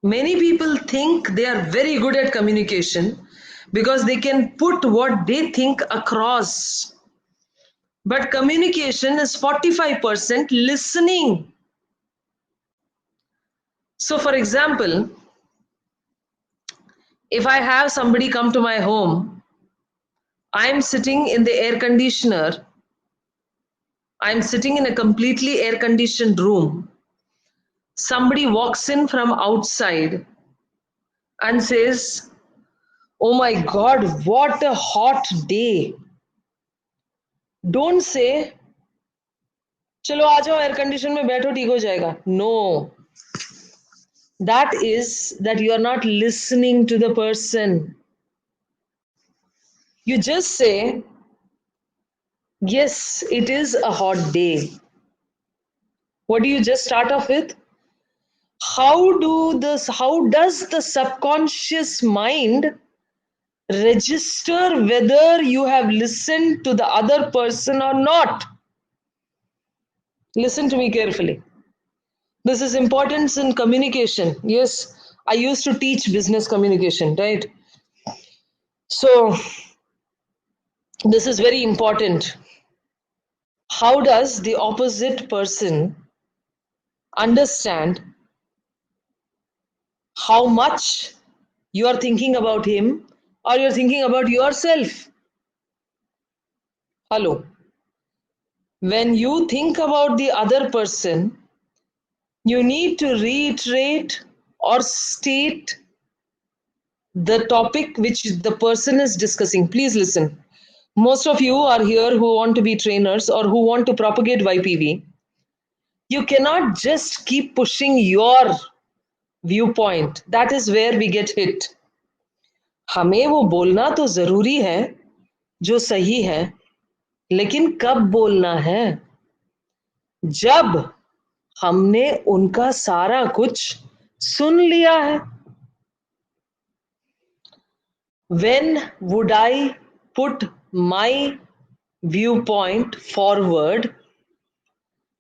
Many people think they are very good at communication because they can put what they think across. But communication is 45% listening. So, for example, if I have somebody come to my home, I'm sitting in the air conditioner, I'm sitting in a completely air conditioned room. Somebody walks in from outside and says, "Oh my God, what a hot day." Don't say, "चलो आ जाओ air condition में बैठो ठीक हो जाएगा." No, that is that you are not listening to the person. You just say, "Yes, it is a hot day." What do you just start off with? How does the subconscious mind register whether you have listened to the other person or not? Listen to me carefully. This is importance in communication. Yes, I used to teach business communication, right? So this is very important. How does the opposite person understand how much you are thinking about him or you're thinking about yourself? Hello. When you think about the other person, you need to reiterate or state the topic which the person is discussing. Please listen. Most of you are here who want to be trainers or who want to propagate YPV. You cannot just keep pushing your viewpoint. That is where we get hit. हमें वो बोलना तो जरूरी है जो सही है, लेकिन कब बोलना है? जब हमने उनका सारा कुछ सुन लिया है. When would I put my viewpoint forward?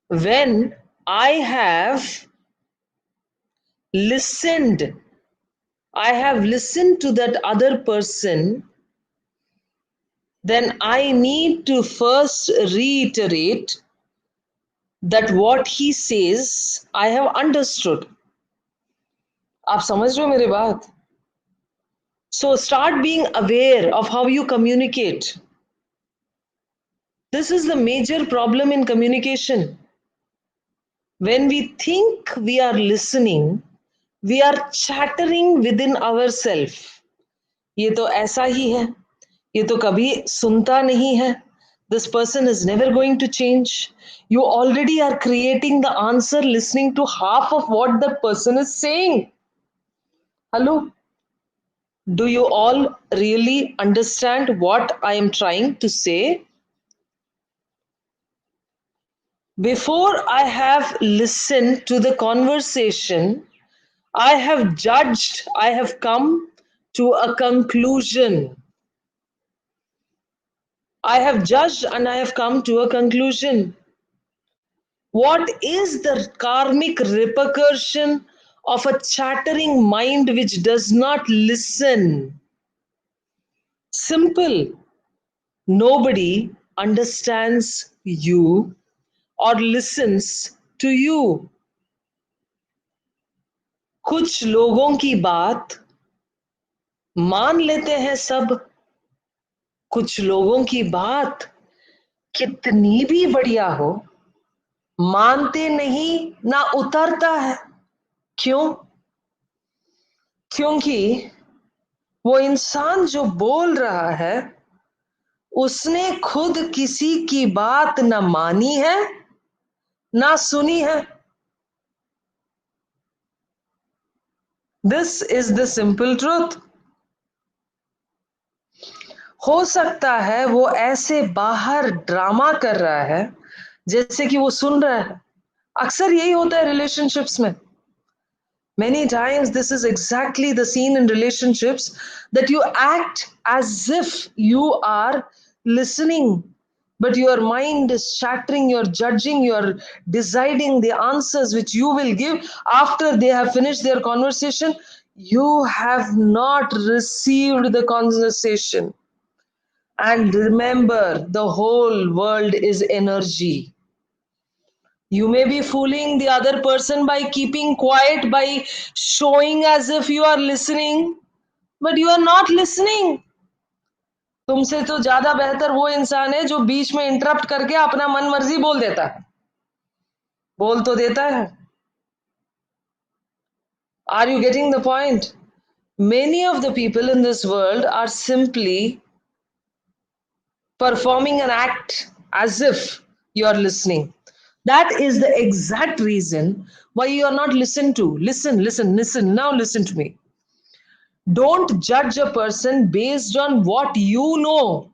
When I have listened, I have listened to that other person, then I need to first reiterate that what he says I have understood. आप समझ रहे हो मेरी बात? So start being aware of how you communicate. This is the major problem in communication. When we think we are listening, we are chattering within ourselves. ये तो ऐसा ही है, ये तो कभी सुनता नहीं है. This person is never going to change. You already are creating the answer listening to half of what the person is saying. Hello? Do you all really understand what I am trying to say? Before I have listened to the conversation, I have judged, I have come to a conclusion. I have judged and I have come to a conclusion. What is the karmic repercussion of a chattering mind which does not listen? Simple. Nobody understands you or listens to you. कुछ लोगों की बात मान लेते हैं सब, कुछ लोगों की बात कितनी भी बढ़िया हो, मानते नहीं ना उतरता है. क्यों? क्योंकि वो इंसान जो बोल रहा है उसने खुद किसी की बात न मानी है ना सुनी है. This is the simple truth. हो सकता है वो ऐसे बाहर ड्रामा कर रहा है जैसे कि वो सुन रहा है. अक्सर यही होता है रिलेशनशिप्स में. Many times this is exactly the scene in relationships, that you act as if you are listening. but your mind is shattering, you're judging, you're deciding the answers which you will give after they have finished their conversation. You have not received the conversation. And remember, the whole world is energy. You may be fooling the other person by keeping quiet, by showing as if you are listening, but you are not listening. तुमसे तो ज्यादा बेहतर वो इंसान है जो बीच में interrupt करके अपना मन मर्जी बोल देता है. बोल तो देता है. Are you getting the point? Many of the people in this world are simply performing an act as if you are listening. That is the exact reason why you are not listened to. Listen, listen, listen. Now listen to me. Don't judge a person based on what you know.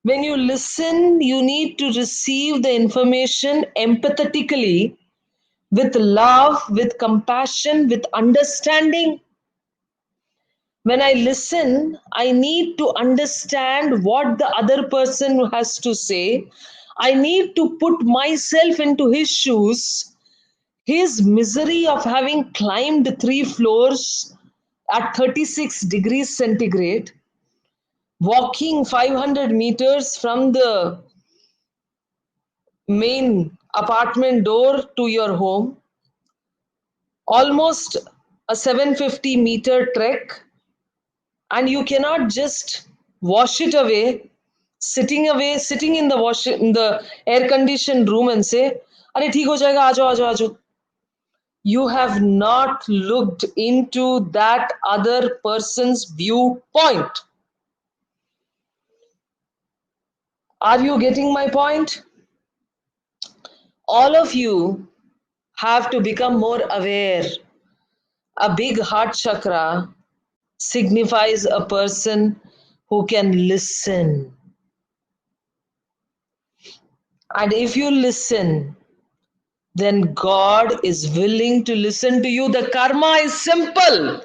When you listen, you need to receive the information empathetically, with love, with compassion, with understanding. When I listen, I need to understand what the other person has to say. I need to put myself into his shoes, his misery of having climbed 3 floors at 36 degrees centigrade, walking 500 meters from the main apartment door to your home, almost a 750-meter trek, and you cannot just wash it sitting in the air conditioned room and say, "अरे ठीक हो जाएगा, आ जाओ आ जाओ आ जाओ." You have not looked into that other person's viewpoint. Are you getting my point? All of you have to become more aware. A big heart chakra signifies a person who can listen. And if you listen, then God is willing to listen to you. The karma is simple.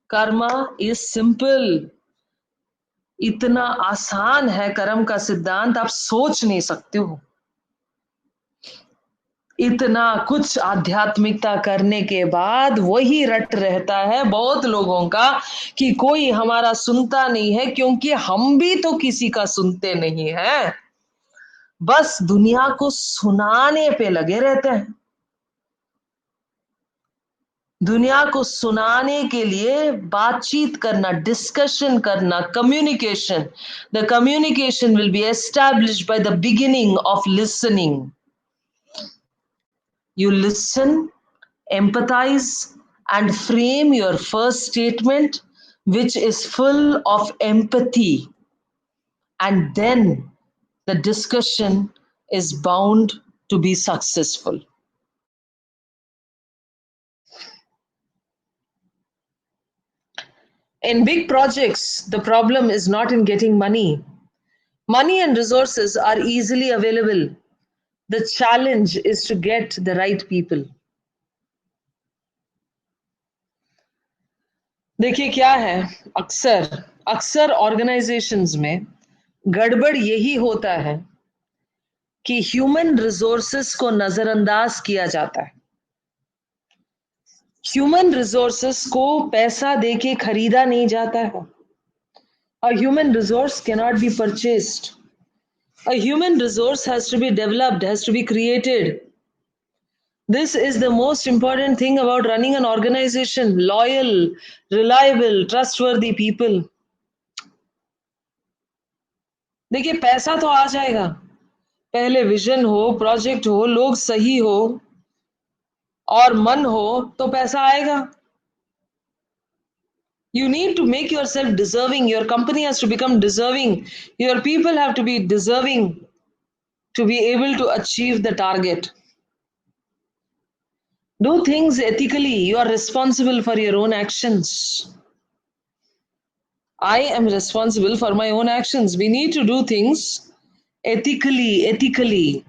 Karma is simple. इतना आसान है कर्म का सिद्धांत, आप सोच नहीं सकते हो. इतना कुछ आध्यात्मिकता करने के बाद वही रट रहता है बहुत लोगों का कि कोई हमारा सुनता नहीं है, क्योंकि हम भी तो किसी का सुनते नहीं हैं, बस दुनिया को सुनाने पे लगे रहते हैं. दुनिया को सुनाने के लिए बातचीत करना, डिस्कशन करना, communication. The communication will be established by the beginning of listening. You listen, empathize, and frame your first statement, which is full of empathy. And then the discussion is bound to be successful. In big projects, the problem is not in getting money. Money and resources are easily available. The challenge is to get the right people. देखिए क्या है, अक्सर अक्सर organisations में गड़बड़ यही होता है कि ह्यूमन रिसोर्सेस को नजरअंदाज किया जाता है. ह्यूमन रिसोर्सेस को पैसा देके खरीदा नहीं जाता है. A human resource cannot be purchased. A human resource has to be developed, has to be created. This is the most important thing about running an organization. Loyal, reliable, trustworthy people. देखिए पैसा तो आ जाएगा, पहले vision हो, project हो, लोग सही हो और मन हो तो पैसा आएगा. You need to make yourself deserving. Your company has to become deserving. Your people have to be deserving to be able to achieve the target. Do things ethically. You are responsible for your own actions. I am responsible for my own actions. We need to do things ethically.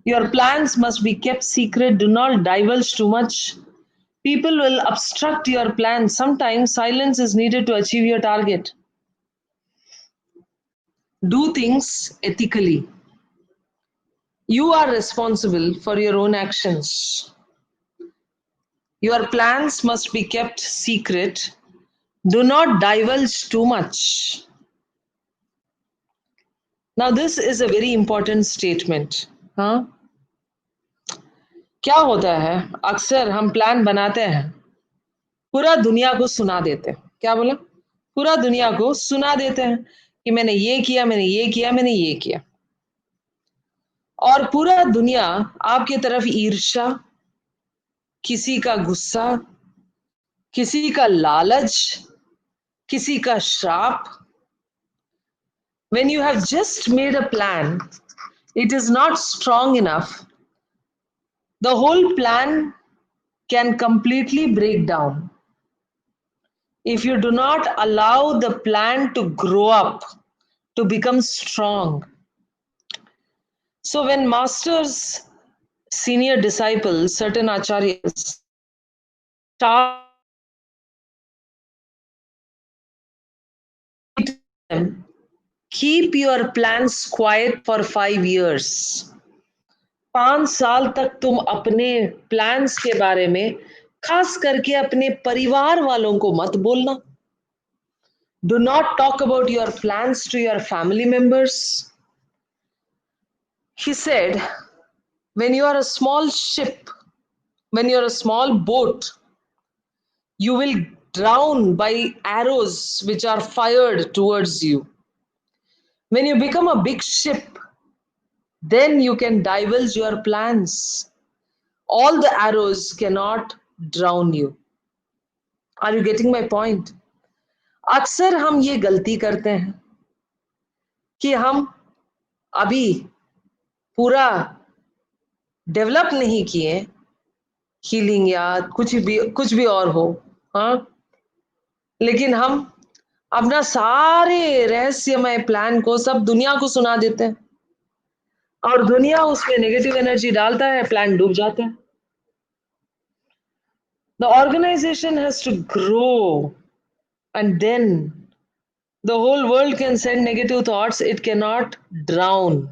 Your plans must be kept secret. Do not divulge too much. People will obstruct your plans. Sometimes silence is needed to achieve your target. Do things ethically. You are responsible for your own actions. Your plans must be kept secret. Do not divulge too much. Now, this is a very important statement. हाँ, क्या होता है अक्सर हम plan बनाते हैं, पूरा दुनिया को सुना देते हैं। क्या बोला? पूरा दुनिया को सुना देते हैं कि मैंने ये किया, मैंने ये किया, मैंने ये किया। और पूरा दुनिया आपकी तरफ ईर्ष्या, किसी का गुस्सा, किसी का लालच, किसी का श्राप। When you have just made a plan, it is not strong enough. The whole plan can completely break down if you do not allow the plan to grow up, to become strong. So, when masters, senior disciples, certain acharyas start them, keep your plans quiet for 5 years. 5 साल तक तुम अपने plans के बारे में, खास करके अपने परिवार वालों को मत बोलना. Do not talk about your plans to your family members. He said, when you are a small ship, when you're a small boat, you will drown by arrows which are fired towards you. When you become a big ship, then you can divulge your plans. All the arrows cannot drown you. Are you getting my point? अक्सर हम ये गलती करते हैं कि हम अभी पूरा डेवलप नहीं किए, हीलिंग या कुछ भी और हो, हाँ, लेकिन हम अपना सारे रहस्यमय प्लान को सब दुनिया को सुना देते हैं और दुनिया उसमें नेगेटिव एनर्जी डालता है, प्लान डूब जाता है. The organization has to grow, and then the whole world can send negative thoughts, it cannot drown.